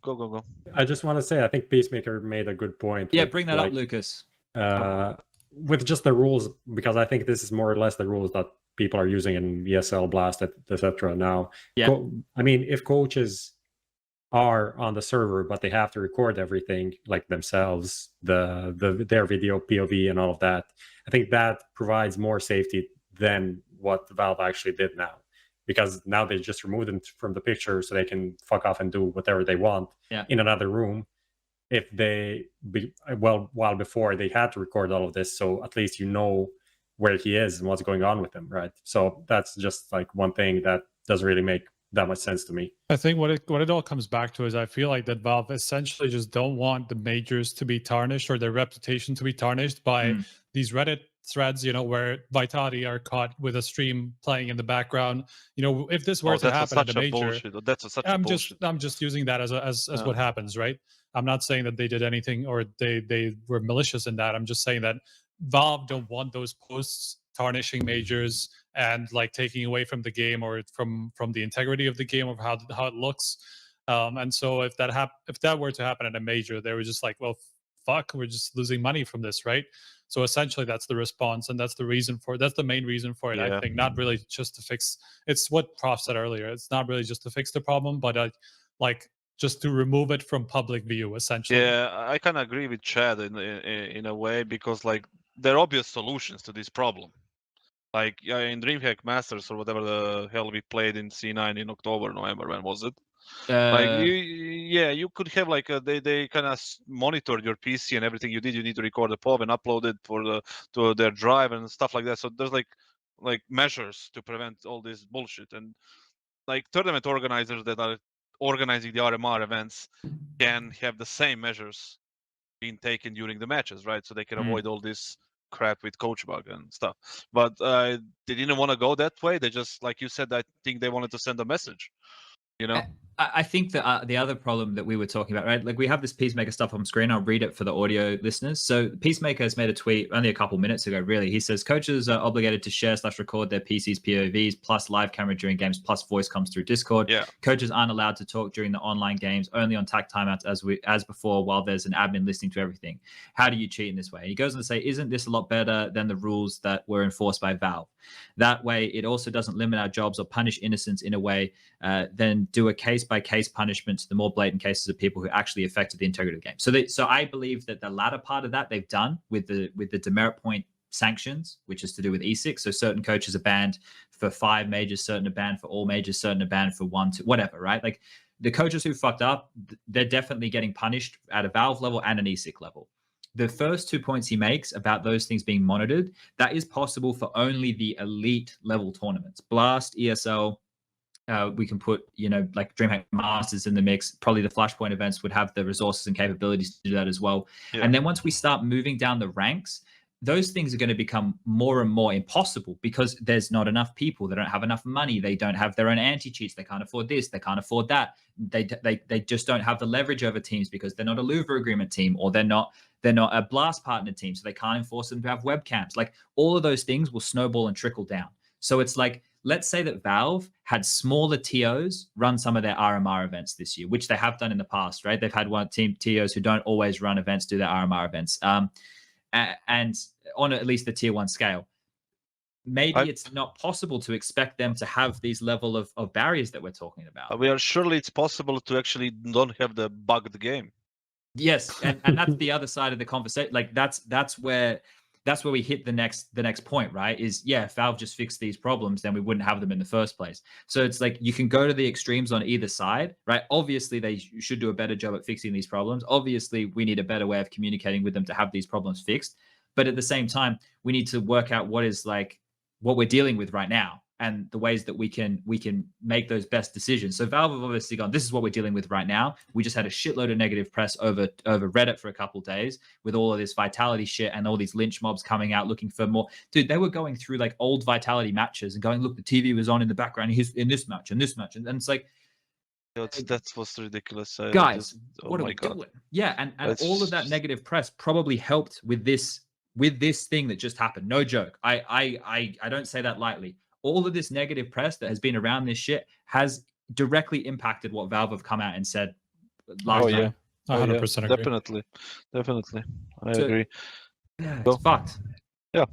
Go. I just want to say, I think Peacemaker made a good point. Yeah, bring that up, Lucas. With just the rules, because I think this is more or less the rules that people are using in ESL, Blast, etc. now. Yeah. I mean, if coaches are on the server, but they have to record everything like themselves, their video, POV, and all of that, I think that provides more safety than what Valve actually did now. Because now they just remove them from the picture so they can fuck off and do whatever they want in another room. If while before they had to record all of this, so at least you know where he is and what's going on with him, right? So that's just like one thing that doesn't really make that much sense to me. I think what it all comes back to is I feel like that Valve essentially just don't want the majors to be tarnished or their reputation to be tarnished by these Reddit threads, where Vitality are caught with a stream playing in the background. If this were to happen at the major, I'm just using that as what happens, right? I'm not saying that they did anything or they were malicious in that. I'm just saying that Valve don't want those posts tarnishing majors and like taking away from the game or from the integrity of the game or how it looks. And so if that were to happen at a major, they were just like, well, fuck, we're just losing money from this, right? So essentially that's the response, and that's the main reason for it. I think not really just to fix, it's what Prof said earlier, it's not really just to fix the problem, but like just to remove it from public view, essentially. Yeah, I kind of agree with Chad in a way, because like there are obvious solutions to this problem. Like in DreamHack Masters or whatever the hell we played in C9 in October, November, when was it? You could have like they kind of monitored your PC and everything you did. You need to record the POV and upload it to their drive and stuff like that. So there's like measures to prevent all this bullshit. And like tournament organizers that are organizing the RMR events can have the same measures being taken during the matches, right? So they can avoid all this crap with coach bug and stuff. But they didn't want to go that way. They just, like you said, I think they wanted to send a message. I think that the other problem that we were talking about, right? Like we have this Peacemaker stuff on screen. I'll read it for the audio listeners. So Peacemaker has made a tweet only a couple minutes ago, really. He says, coaches are obligated to share/record their PC's POVs plus live camera during games plus voice comes through Discord. Yeah. Coaches aren't allowed to talk during the online games, only on tag timeouts as before, while there's an admin listening to everything. How do you cheat in this way? He goes on to say, isn't this a lot better than the rules that were enforced by Valve? That way, it also doesn't limit our jobs or punish innocents in a way, then do a case-by-case punishment to the more blatant cases of people who actually affected the integrity of the game. So I believe that the latter part of that they've done with the demerit point sanctions, which is to do with E6. So certain coaches are banned for 5 majors, certain are banned for all majors, certain are banned for 1, 2, whatever, right? Like the coaches who fucked up, they're definitely getting punished at a Valve level and an E6 level. The first 2 points he makes about those things being monitored, that is possible for only the elite level tournaments. Blast, ESL, we can put, like DreamHack Masters in the mix. Probably the Flashpoint events would have the resources and capabilities to do that as well. Yeah. And then once we start moving down the ranks, those things are going to become more and more impossible because there's not enough people. They don't have enough money. They don't have their own anti-cheats. They can't afford this. They can't afford that. They just don't have the leverage over teams because they're not a Louvre agreement team, or they're not a Blast partner team, so they can't enforce them to have webcams. Like all of those things will snowball and trickle down. So it's like, let's say that Valve had smaller TOs run some of their RMR events this year, which they have done in the past, right? They've had one team TOs who don't always run events, do their RMR events. And on at least the tier 1 scale, maybe it's not possible to expect them to have these level of barriers that we're talking about. Surely it's possible to actually not have the bugged game. Yes, and that's the other side of the conversation. Like that's where we hit the next point, right? Is if Valve just fixed these problems, then we wouldn't have them in the first place. So it's like you can go to the extremes on either side, right? Obviously, they should do a better job at fixing these problems. Obviously, we need a better way of communicating with them to have these problems fixed. But at the same time, we need to work out what we're dealing with right now and the ways that we can make those best decisions. So Valve have obviously gone, this is what we're dealing with right now. We just had a shitload of negative press over Reddit for a couple of days with all of this Vitality shit and all these lynch mobs coming out looking for more. Dude, they were going through like old Vitality matches and going, look, the TV was on in the background. He's in this match and this match. And it's like, that was ridiculous. Guys, what are we doing? Yeah, and all of that negative press probably helped with this thing that just happened. No joke. I don't say that lightly. All of this negative press that has been around this shit has directly impacted what Valve have come out and said last Oh, time. yeah. I 100% agree. Definitely. I So- agree. Yeah, Go. it's fucked. Yeah.